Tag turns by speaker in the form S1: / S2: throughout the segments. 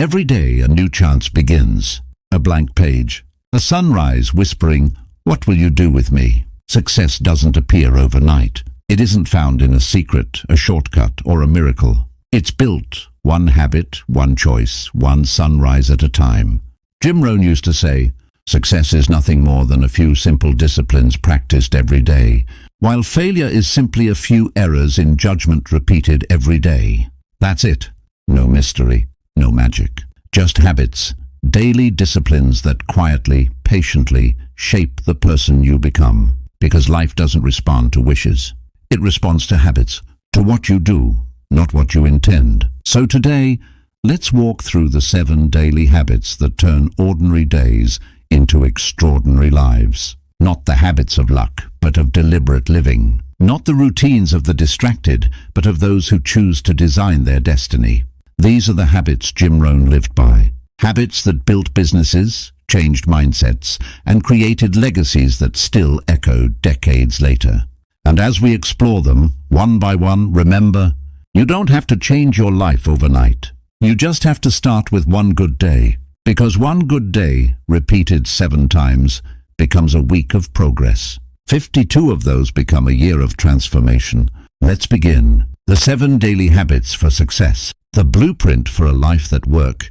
S1: Every day a new chance begins. A blank page. A sunrise whispering, "What will you do with me?" Success doesn't appear overnight. It isn't found in a secret, a shortcut, or a miracle. It's built, one habit, one choice, one sunrise at a time. Jim Rohn used to say, "Success is nothing more than a few simple disciplines practiced every day, while failure is simply a few errors in judgment repeated every day." That's it. No mystery, no magic. Just habits, daily disciplines that quietly, patiently shape the person you become. Because life doesn't respond to wishes. It responds to habits, to what you do, not what you intend. So today, let's walk through the 7 daily habits that turn ordinary days into extraordinary lives. Not the habits of luck, but of deliberate living. Not the routines of the distracted, but of those who choose to design their destiny. These are the habits Jim Rohn lived by. Habits that built businesses, changed mindsets, and created legacies that still echo decades later. And as we explore them, one by one, remember, you don't have to change your life overnight. You just have to start with one good day. Because one good day, repeated 7 times, becomes a week of progress. 52 of those become a year of transformation. Let's begin. The 7 daily habits for success. The blueprint for a life that works.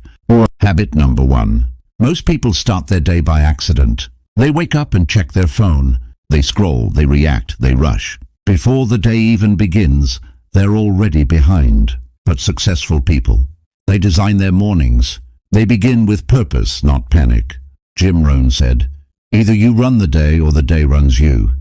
S1: Habit number 1. Most people start their day by accident. They wake up and check their phone. They scroll, they react, they rush. Before the day even begins, they're already behind. But successful people, they design their mornings. They begin with purpose, not panic. Jim Rohn said, "Either you run the day or the day runs you."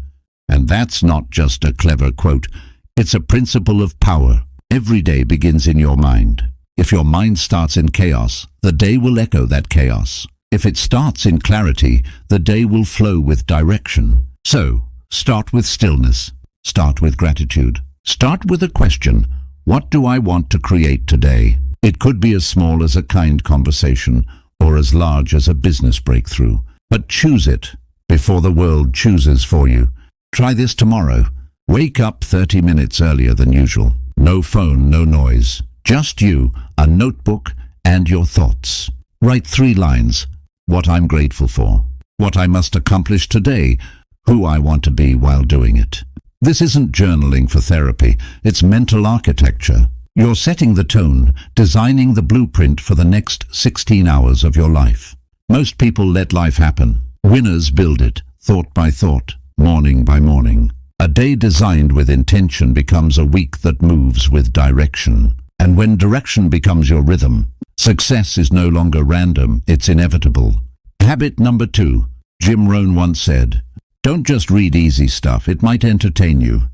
S1: And that's not just a clever quote. It's a principle of power. Every day begins in your mind. If your mind starts in chaos, the day will echo that chaos. If it starts in clarity, the day will flow with direction. So, start with stillness. Start with gratitude. Start with a question. What do I want to create today? It could be as small as a kind conversation or as large as a business breakthrough. But choose it before the world chooses for you. Try this tomorrow. Wake up 30 minutes earlier than usual. No phone, no noise. Just you, a notebook, and your thoughts. Write 3 lines. What I'm grateful for. What I must accomplish today. Who I want to be while doing it. This isn't journaling for therapy. It's mental architecture. You're setting the tone, designing the blueprint for the next 16 hours of your life. Most people let life happen. Winners build it, thought by thought, morning by morning. A day designed with intention becomes a week that moves with direction. And when direction becomes your rhythm, success is no longer random, it's inevitable. Habit number 2. Jim Rohn once said, "Don't just read easy stuff, it might entertain you,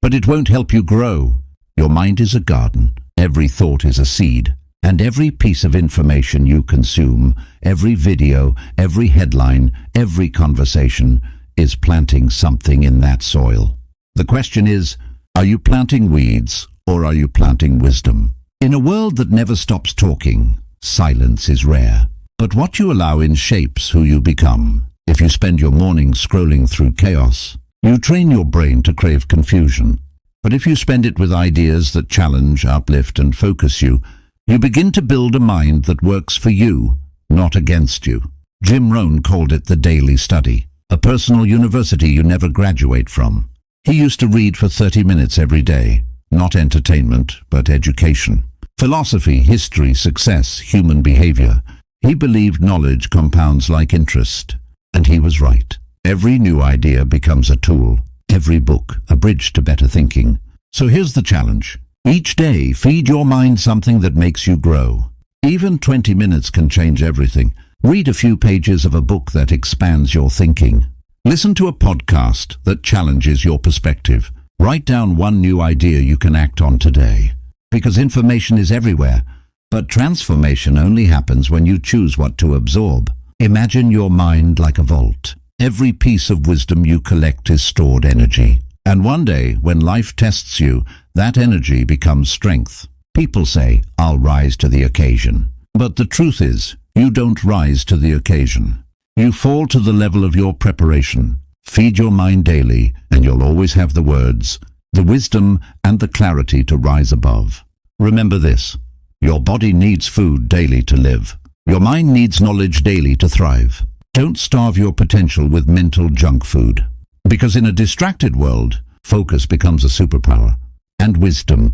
S1: but it won't help you grow. Your mind is a garden, every thought is a seed, and every piece of information you consume, every video, every headline, every conversation, is planting something in that soil. The question is, are you planting weeds or are you planting wisdom? In a world that never stops talking, silence is rare. But what you allow in shapes who you become. If you spend your morning scrolling through chaos, you train your brain to crave confusion. But if you spend it with ideas that challenge, uplift, and focus you, you begin to build a mind that works for you, not against you. Jim Rohn called it the daily study, a personal university you never graduate from. He used to read for 30 minutes every day, not entertainment, but education. Philosophy, history, success, human behavior. He believed knowledge compounds like interest, and he was right. Every new idea becomes a tool, every book a bridge to better thinking. So here's the challenge. Each day, feed your mind something that makes you grow. Even 20 minutes can change everything. Read a few pages of a book that expands your thinking. Listen to a podcast that challenges your perspective. Write down one new idea you can act on today. Because information is everywhere, but transformation only happens when you choose what to absorb. Imagine your mind like a vault. Every piece of wisdom you collect is stored energy. And one day, when life tests you, that energy becomes strength. People say, "I'll rise to the occasion." But the truth is, you don't rise to the occasion. You fall to the level of your preparation. Feed your mind daily, and you'll always have the words, the wisdom, and the clarity to rise above. Remember this, Your body needs food daily to live. Your mind needs knowledge daily to thrive. Don't starve your potential with mental junk food. Because in a distracted world, focus becomes a superpower. And wisdom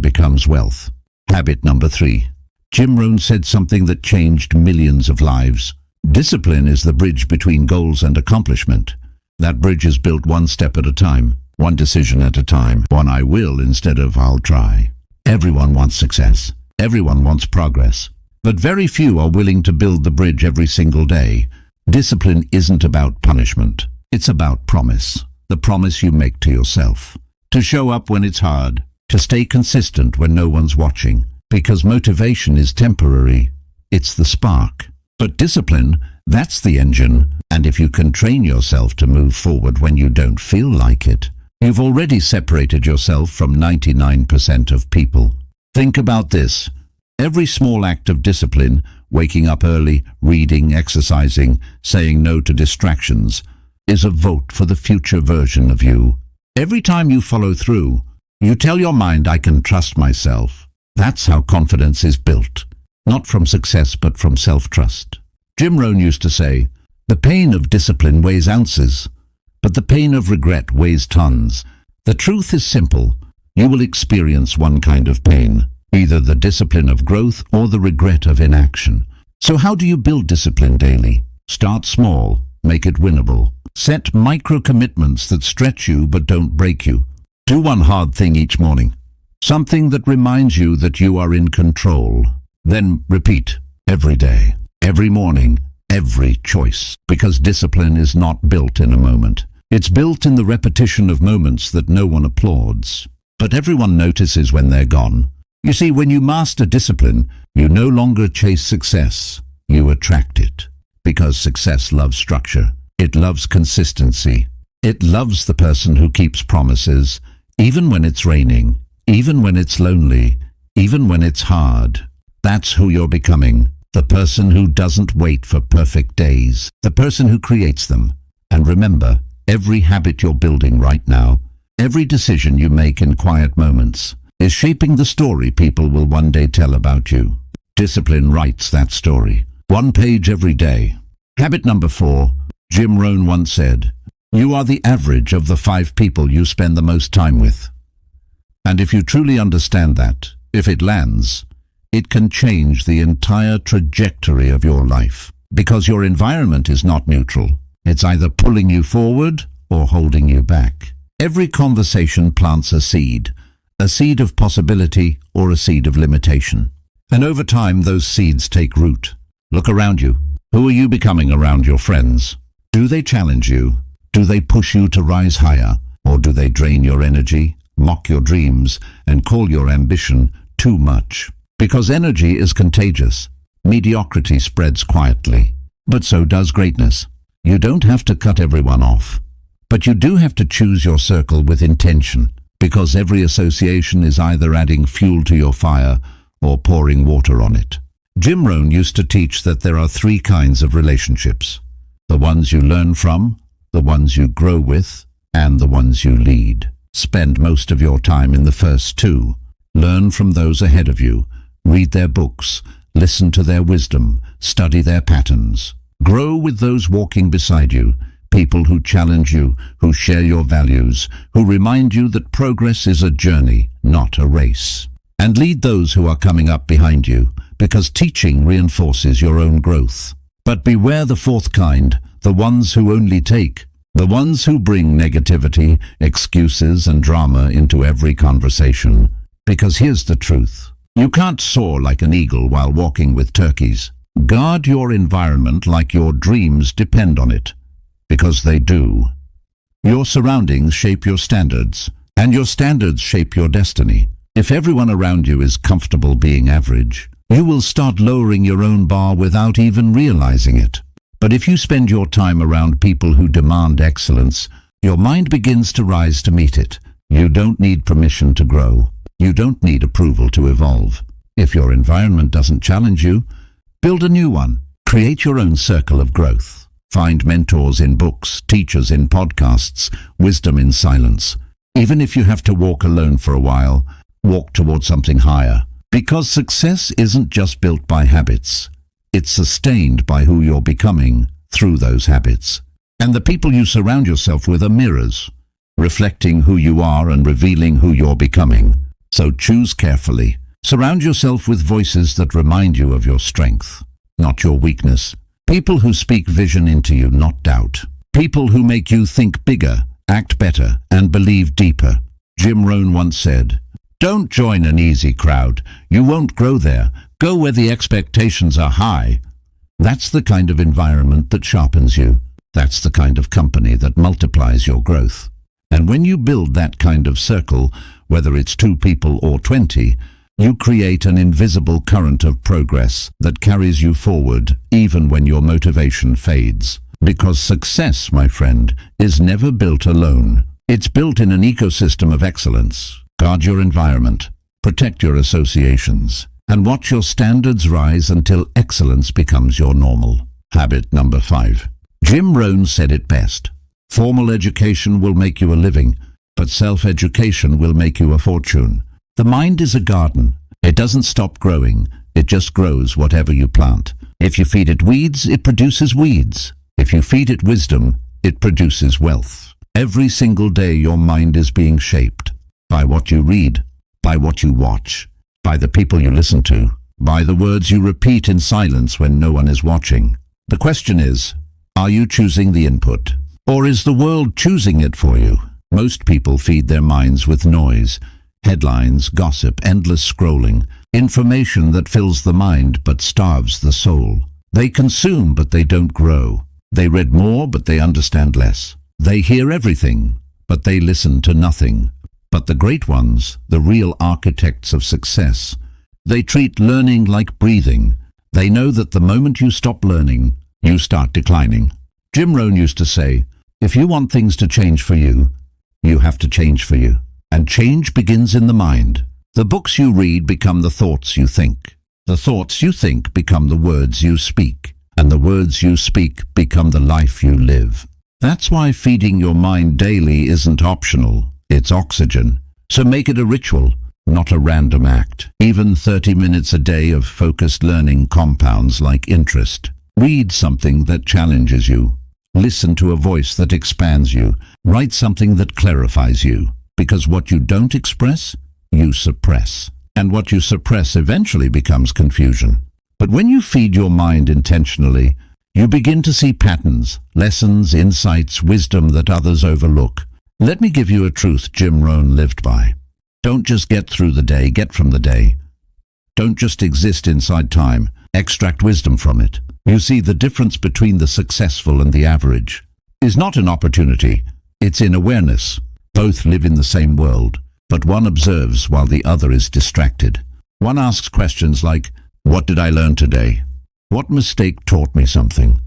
S1: becomes wealth. Habit number 3. Jim Rohn said something that changed millions of lives. Discipline is the bridge between goals and accomplishment. That bridge is built one step at a time, one decision at a time, one I will instead of I'll try. Everyone wants success. Everyone wants progress. But very few are willing to build the bridge every single day. Discipline isn't about punishment. It's about promise. The promise you make to yourself. To show up when it's hard. To stay consistent when no one's watching. Because motivation is temporary. It's the spark. But discipline, that's the engine. And if you can train yourself to move forward when you don't feel like it, you've already separated yourself from 99% of people. Think about this. Every small act of discipline, waking up early, reading, exercising, saying no to distractions, is a vote for the future version of you. Every time you follow through, you tell your mind, I can trust myself. That's how confidence is built. Not from success, but from self-trust. Jim Rohn used to say, the pain of discipline weighs ounces, but the pain of regret weighs tons. The truth is simple. You will experience one kind of pain, either the discipline of growth or the regret of inaction. So how do you build discipline daily? Start small, make it winnable. Set micro-commitments that stretch you but don't break you. Do one hard thing each morning, something that reminds you that you are in control. Then repeat every day, every morning, every choice. Because discipline is not built in a moment. It's built in the repetition of moments that no one applauds. But everyone notices when they're gone. You see, when you master discipline, you no longer chase success. You attract it. Because success loves structure. It loves consistency. It loves the person who keeps promises, even when it's raining, even when it's lonely, even when it's hard. That's who you're becoming. The person who doesn't wait for perfect days. The person who creates them. And remember, every habit you're building right now, every decision you make in quiet moments, is shaping the story people will one day tell about you. Discipline writes that story. One page every day. Habit number 4. Jim Rohn once said, you are the average of the 5 people you spend the most time with. And if you truly understand that, if it lands, it can change the entire trajectory of your life. Because your environment is not neutral. It's either pulling you forward or holding you back. Every conversation plants a seed of possibility or a seed of limitation. And over time, those seeds take root. Look around you. Who are you becoming around your friends? Do they challenge you? Do they push you to rise higher? Or do they drain your energy, mock your dreams, and call your ambition too much? Because energy is contagious. Mediocrity spreads quietly. But so does greatness. You don't have to cut everyone off. But you do have to choose your circle with intention. Because every association is either adding fuel to your fire or pouring water on it. Jim Rohn used to teach that there are 3 kinds of relationships. The ones you learn from, the ones you grow with, and the ones you lead. Spend most of your time in the first 2. Learn from those ahead of you. Read their books. Listen to their wisdom. Study their patterns. Grow with those walking beside you. People who challenge you, who share your values, who remind you that progress is a journey, not a race. And lead those who are coming up behind you, because teaching reinforces your own growth. But beware the 4th kind, the ones who only take, the ones who bring negativity, excuses and drama into every conversation. Because here's the truth. You can't soar like an eagle while walking with turkeys. Guard your environment like your dreams depend on it. Because they do. Your surroundings shape your standards, and your standards shape your destiny. If everyone around you is comfortable being average, you will start lowering your own bar without even realizing it. But if you spend your time around people who demand excellence, your mind begins to rise to meet it. You don't need permission to grow. You don't need approval to evolve. If your environment doesn't challenge you, build a new one. Create your own circle of growth. Find mentors in books, teachers in podcasts, wisdom in silence. Even if you have to walk alone for a while, walk towards something higher. Because success isn't just built by habits. It's sustained by who you're becoming through those habits. And the people you surround yourself with are mirrors, reflecting who you are and revealing who you're becoming. So choose carefully. Surround yourself with voices that remind you of your strength, not your weakness. People who speak vision into you, not doubt. People who make you think bigger, act better, and believe deeper. Jim Rohn once said, "Don't join an easy crowd. You won't grow there. Go where the expectations are high." That's the kind of environment that sharpens you. That's the kind of company that multiplies your growth. And when you build that kind of circle, whether it's 2 people or 20, you create an invisible current of progress that carries you forward even when your motivation fades. Because success, my friend, is never built alone. It's built in an ecosystem of excellence. Guard your environment, protect your associations, and watch your standards rise until excellence becomes your normal. Habit number 5. Jim Rohn said it best. Formal education will make you a living, but self-education will make you a fortune. The mind is a garden. It doesn't stop growing. It just grows whatever you plant. If you feed it weeds, it produces weeds. If you feed it wisdom, it produces wealth. Every single day your mind is being shaped by what you read, by what you watch, by the people you listen to, by the words you repeat in silence when no one is watching. The question is, are you choosing the input, or is the world choosing it for you? Most people feed their minds with noise, headlines, gossip, endless scrolling, information that fills the mind but starves the soul. They consume but they don't grow. They read more but they understand less. They hear everything but they listen to nothing. But the great ones, the real architects of success, they treat learning like breathing. They know that the moment you stop learning, you start declining. Jim Rohn used to say, if you want things to change for you, you have to change for you. And change begins in the mind. The books you read become the thoughts you think. The thoughts you think become the words you speak. And the words you speak become the life you live. That's why feeding your mind daily isn't optional. It's oxygen. So make it a ritual, not a random act. Even 30 minutes a day of focused learning compounds like interest. Read something that challenges you. Listen to a voice that expands you. Write something that clarifies you. Because what you don't express, you suppress. And what you suppress eventually becomes confusion. But when you feed your mind intentionally, you begin to see patterns, lessons, insights, wisdom that others overlook. Let me give you a truth Jim Rohn lived by. Don't just get through the day, get from the day. Don't just exist inside time, extract wisdom from it. You see, the difference between the successful and the average is not an opportunity, it's in awareness. Both live in the same world, but one observes while the other is distracted. One asks questions like, what did I learn today? What mistake taught me something?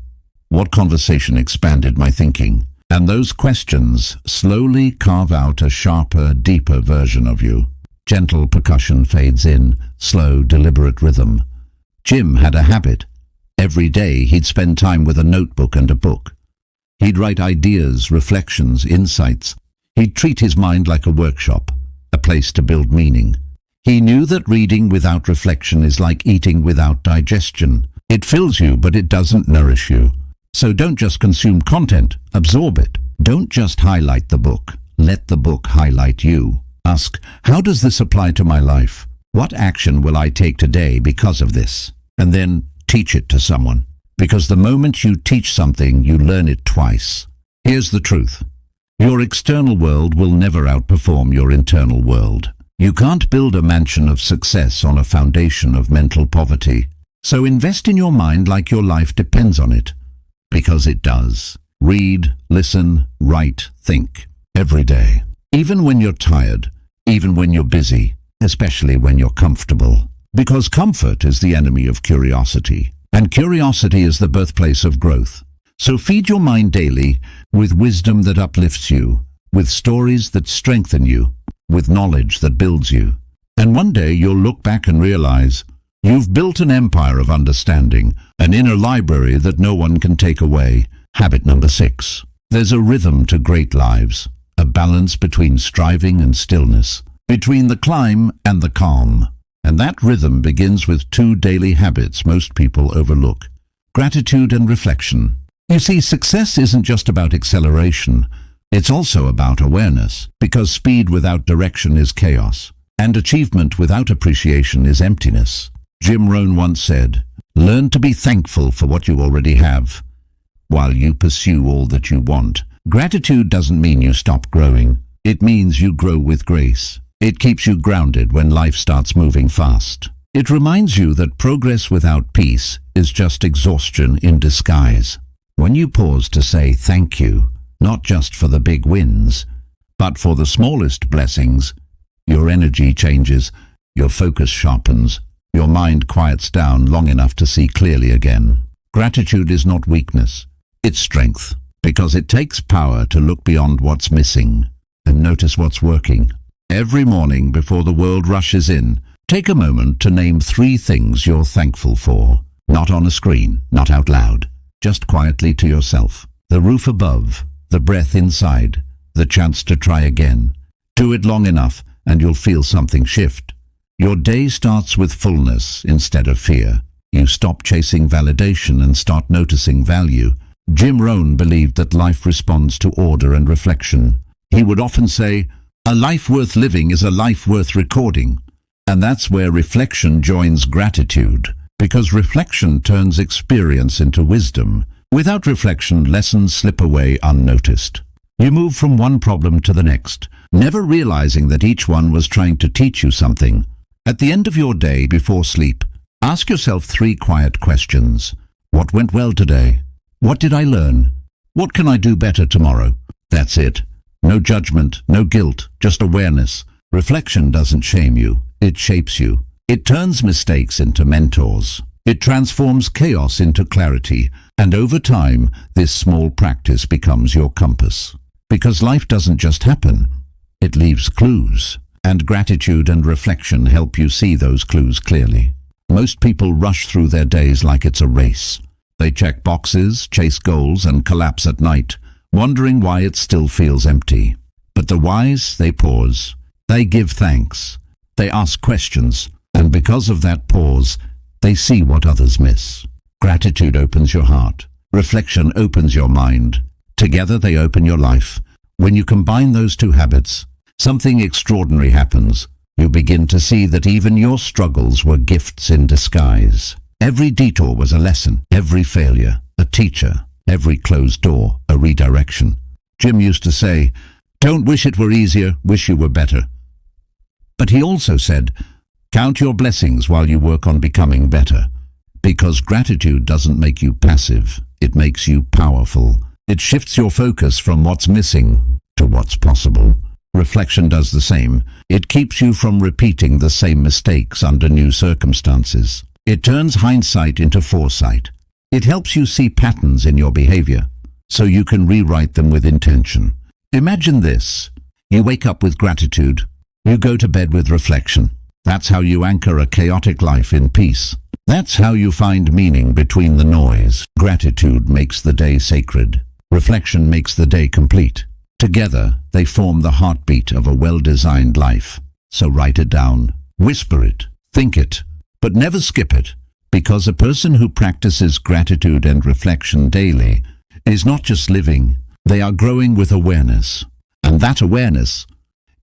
S1: What conversation expanded my thinking? And those questions slowly carve out a sharper, deeper version of you. Gentle percussion fades in, slow, deliberate rhythm. Jim had a habit. Every day he'd spend time with a notebook and a book. He'd write ideas, reflections, insights. He'd treat his mind like a workshop, a place to build meaning. He knew that reading without reflection is like eating without digestion. It fills you, but it doesn't nourish you. So don't just consume content, absorb it. Don't just highlight the book. Let the book highlight you. Ask, how does this apply to my life? What action will I take today because of this? And then teach it to someone. Because the moment you teach something, you learn it twice. Here's the truth. Your external world will never outperform your internal world. You can't build a mansion of success on a foundation of mental poverty. So invest in your mind like your life depends on it. Because it does. Read, listen, write, think. Every day. Even when you're tired. Even when you're busy. Especially when you're comfortable. Because comfort is the enemy of curiosity. And curiosity is the birthplace of growth. So feed your mind daily with wisdom that uplifts you. With stories that strengthen you. With knowledge that builds you. And one day you'll look back and realize you've built an empire of understanding, an inner library that no one can take away. Habit number 6. There's a rhythm to great lives, a balance between striving and stillness, between the climb and the calm. And that rhythm begins with two daily habits most people overlook: gratitude and reflection. You see, success isn't just about acceleration. It's also about awareness, because speed without direction is chaos, and achievement without appreciation is emptiness. Jim Rohn once said, "Learn to be thankful for what you already have, while you pursue all that you want." Gratitude doesn't mean you stop growing. It means you grow with grace. It keeps you grounded when life starts moving fast. It reminds you that progress without peace is just exhaustion in disguise. When you pause to say thank you, not just for the big wins, but for the smallest blessings, your energy changes, your focus sharpens, your mind quiets down long enough to see clearly again. Gratitude is not weakness, it's strength, because it takes power to look beyond what's missing and notice what's working. Every morning before the world rushes in, take a moment to name 3 things you're thankful for. Not on a screen, not out loud, just quietly to yourself. The roof above, the breath inside, the chance to try again. Do it long enough and you'll feel something shift. Your day starts with fullness instead of fear. You stop chasing validation and start noticing value. Jim Rohn believed that life responds to order and reflection. He would often say, "A life worth living is a life worth recording." And that's where reflection joins gratitude, because reflection turns experience into wisdom. Without reflection, lessons slip away unnoticed. You move from one problem to the next, never realizing that each one was trying to teach you something. At the end of your day, before sleep, ask yourself 3 quiet questions. What went well today? What did I learn? What can I do better tomorrow? That's it. No judgment, no guilt, just awareness. Reflection doesn't shame you, it shapes you. It turns mistakes into mentors. It transforms chaos into clarity, and over time, this small practice becomes your compass. Because life doesn't just happen, it leaves clues, and gratitude and reflection help you see those clues clearly. Most people rush through their days like it's a race. They check boxes, chase goals, and collapse at night, wondering why it still feels empty. But the wise, they pause. They give thanks. They ask questions. And because of that pause, they see what others miss. Gratitude opens your heart. Reflection opens your mind. Together they open your life. When you combine those 2 habits, something extraordinary happens. You begin to see that even your struggles were gifts in disguise. Every detour was a lesson. Every failure, a teacher. Every closed door, a redirection. Jim used to say, "Don't wish it were easier, wish you were better." But he also said, "Count your blessings while you work on becoming better." Because gratitude doesn't make you passive, it makes you powerful. It shifts your focus from what's missing to what's possible. Reflection does the same. It keeps you from repeating the same mistakes under new circumstances. It turns hindsight into foresight. It helps you see patterns in your behavior, so you can rewrite them with intention. Imagine this. You wake up with gratitude. You go to bed with reflection. That's how you anchor a chaotic life in peace. That's how you find meaning between the noise. Gratitude makes the day sacred. Reflection makes the day complete. Together, they form the heartbeat of a well-designed life. So write it down, whisper it, think it, but never skip it. Because a person who practices gratitude and reflection daily is not just living, they are growing with awareness. And that awareness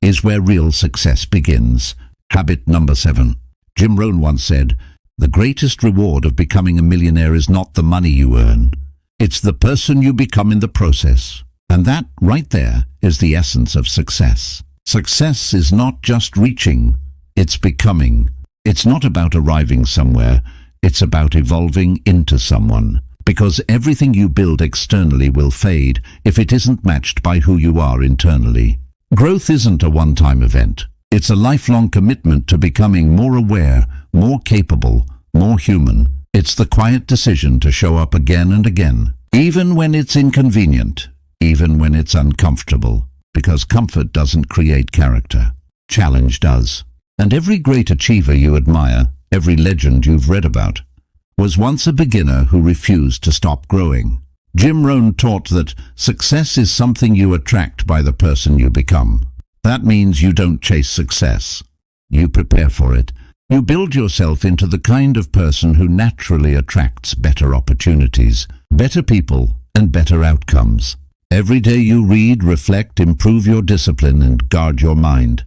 S1: is where real success begins. Habit number 7. Jim Rohn once said, "The greatest reward of becoming a millionaire is not the money you earn. It's the person you become in the process." And that, right there, is the essence of success. Success is not just reaching, it's becoming. It's not about arriving somewhere. It's about evolving into someone, because everything you build externally will fade if it isn't matched by who you are internally. Growth isn't a one-time event. It's a lifelong commitment to becoming more aware, more capable, more human. It's the quiet decision to show up again and again, even when it's inconvenient, even when it's uncomfortable, because comfort doesn't create character. Challenge does. And every great achiever you admire, every legend you've read about, was once a beginner who refused to stop growing. Jim Rohn taught that success is something you attract by the person you become. That means you don't chase success. You prepare for it. You build yourself into the kind of person who naturally attracts better opportunities, better people, and better outcomes. Every day you read, reflect, improve your discipline, and guard your mind.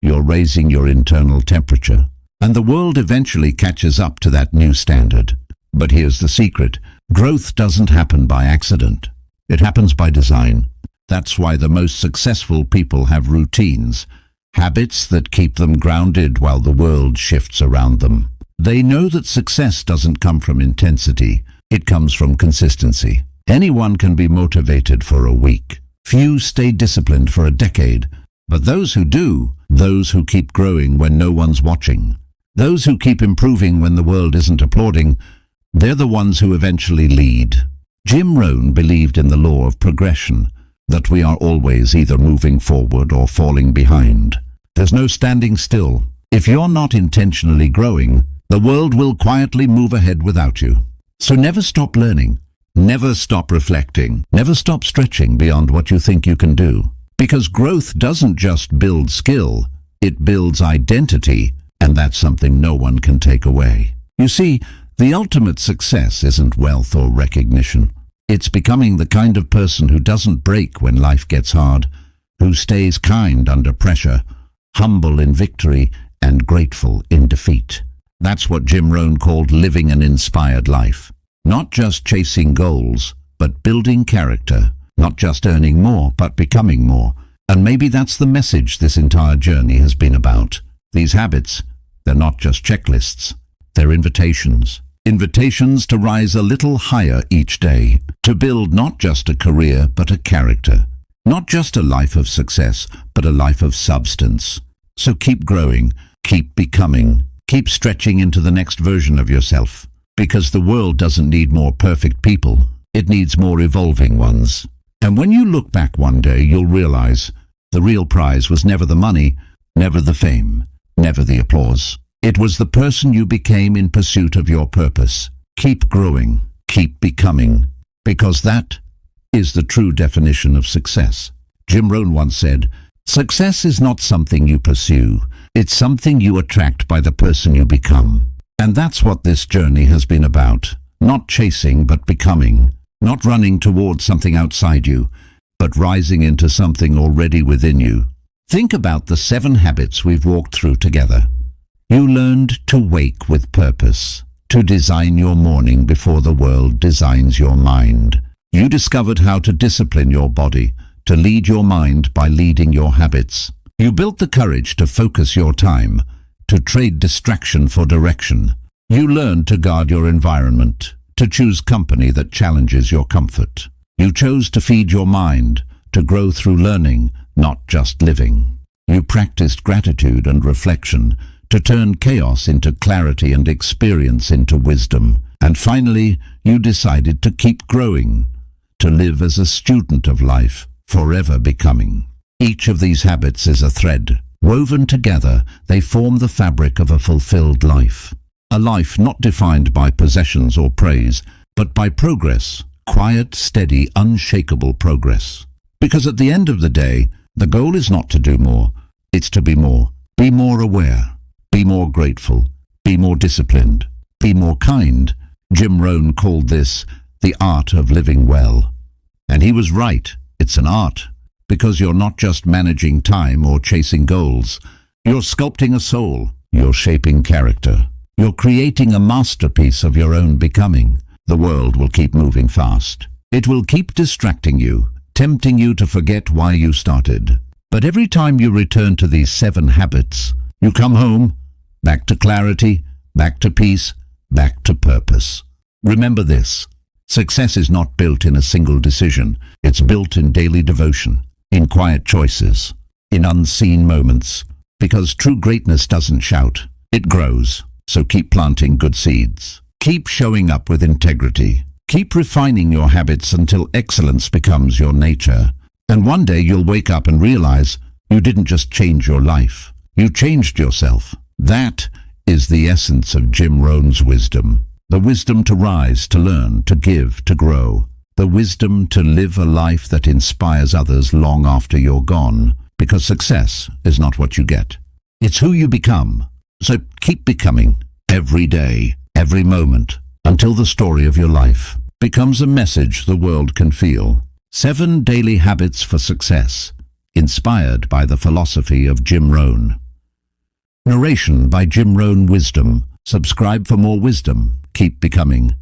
S1: You're raising your internal temperature, and the world eventually catches up to that new standard. But here's the secret. Growth doesn't happen by accident. It happens by design. That's why the most successful people have routines, habits that keep them grounded while the world shifts around them. They know that success doesn't come from intensity, it comes from consistency. Anyone can be motivated for a week. Few stay disciplined for a decade. But those who do, those who keep growing when no one's watching, those who keep improving when the world isn't applauding, they're the ones who eventually lead. Jim Rohn believed in the law of progression, that we are always either moving forward or falling behind. There's no standing still. If you're not intentionally growing, the world will quietly move ahead without you. So never stop learning. Never stop reflecting. Never stop stretching beyond what you think you can do. Because growth doesn't just build skill, it builds identity, and that's something no one can take away. You see, the ultimate success isn't wealth or recognition. It's becoming the kind of person who doesn't break when life gets hard, who stays kind under pressure, humble in victory, and grateful in defeat. That's what Jim Rohn called living an inspired life. Not just chasing goals, but building character. Not just earning more, but becoming more. And maybe that's the message this entire journey has been about. These habits, they're not just checklists. They're invitations. Invitations to rise a little higher each day. To build not just a career, but a character. Not just a life of success, but a life of substance. So keep growing, keep becoming, keep stretching into the next version of yourself. Because the world doesn't need more perfect people. It needs more evolving ones. And when you look back one day, you'll realize the real prize was never the money, never the fame, never the applause. It was the person you became in pursuit of your purpose. Keep growing, keep becoming, because that is the true definition of success. Jim Rohn once said, "Success is not something you pursue, it's something you attract by the person you become." And that's what this journey has been about. Not chasing, but becoming. Not running towards something outside you, but rising into something already within you. Think about the 7 habits we've walked through together. You learned to wake with purpose, to design your morning before the world designs your mind. You discovered how to discipline your body, to lead your mind by leading your habits. You built the courage to focus your time, to trade distraction for direction. You learned to guard your environment, to choose company that challenges your comfort. You chose to feed your mind, to grow through learning, not just living. You practiced gratitude and reflection, to turn chaos into clarity and experience into wisdom. And finally, you decided to keep growing, to live as a student of life, forever becoming. Each of these habits is a thread. Woven together, they form the fabric of a fulfilled life. A life not defined by possessions or praise, but by progress, quiet, steady, unshakable progress. Because at the end of the day, the goal is not to do more, it's to be more. Be more aware, be more grateful, be more disciplined, be more kind. Jim Rohn called this the art of living well. And he was right, it's an art, because you're not just managing time or chasing goals. You're sculpting a soul, you're shaping character. You're creating a masterpiece of your own becoming. The world will keep moving fast. It will keep distracting you, tempting you to forget why you started. But every time you return to these 7 habits, you come home, back to clarity, back to peace, back to purpose. Remember this, success is not built in a single decision. It's built in daily devotion, in quiet choices, in unseen moments. Because true greatness doesn't shout, it grows. So keep planting good seeds. Keep showing up with integrity. Keep refining your habits until excellence becomes your nature. And one day you'll wake up and realize you didn't just change your life. You changed yourself. That is the essence of Jim Rohn's wisdom. The wisdom to rise, to learn, to give, to grow. The wisdom to live a life that inspires others long after you're gone. Because success is not what you get. It's who you become. So keep becoming every day, every moment, until the story of your life becomes a message the world can feel. 7 Daily Habits for Success, inspired by the philosophy of Jim Rohn. Narration by Jim Rohn Wisdom. Subscribe for more wisdom. Keep becoming.